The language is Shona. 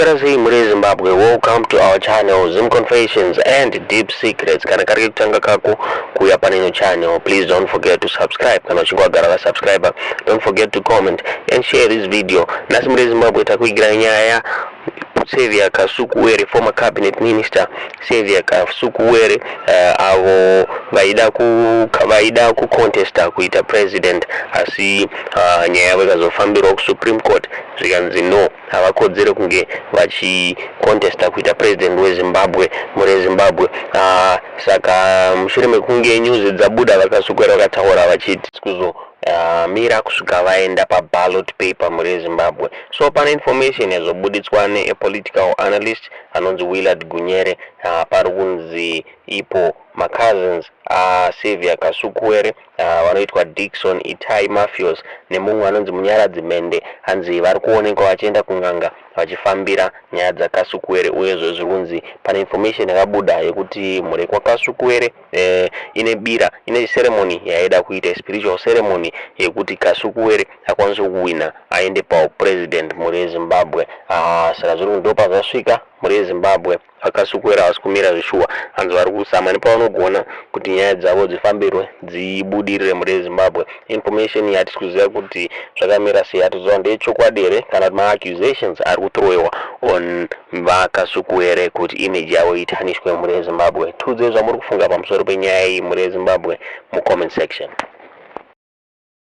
Mwaswera sei muri Zimbabwe. Welcome to our channel Zim Confessions and Deep Secrets. Kana kari kutanga kako kuya panino channel, please don't forget to subscribe. Kana chingwa gara subscriber, don't forget to comment and share this video. Nasi muri Zimbabwe takuigira nyaya Saviour Kasukuwere, former cabinet minister Saviour Kasukuwere, avo vaida ku contesta kuita president asi nyaya vakazofambirwa ku Supreme Court zvikanzi no havakodzere kunge vachi contesta kuita president weZimbabwe muri Zimbabwe. Saka mushure mekunge news dzabuda vakasukera vakataura vachiti kuzo mira kusvika vaenda pa ballot paper muri Zimbabwe. So pane information yazobuditswa ne political analyst anonzi Willard Gunyere pari kunzi ipo cousins Saviour Kasukuwere vanoitwa Dixon Itai Mafios nemumwe anonzi Munyaradzi Mende hanzi vari kuonekwa vachienda kuN'anga vachifambira nyaya dzaKasukuwere, uyezve zviri kunzi pane information yakabuda yekuti mhuri kwaKasukuwere ine ceremony yaida kuita, spiritual ceremony yekuti Kasukuwere akwanise kuwina aende pa president muri Zimbabwe. Saka zviri kundopa zvasvika muri Zimbabwe Kasukuwere havasi kumira zvishuwa, hanzi vari kusama nepavanogona kuti nyaya dzavo dzifambirwe dzibudirire muri Zimbabwe. Information yatisi kuziva kuti zvakamira sei hatizoziva ndechokwadi here kana ma-accusations ari kuthrowewa on vaKasukuwere kuti image yavo itanishwe muri Zimbabwe. Tiudzei zvamuri kufunga pamusoro penyaya iyi muri Zimbabwe mu comment section.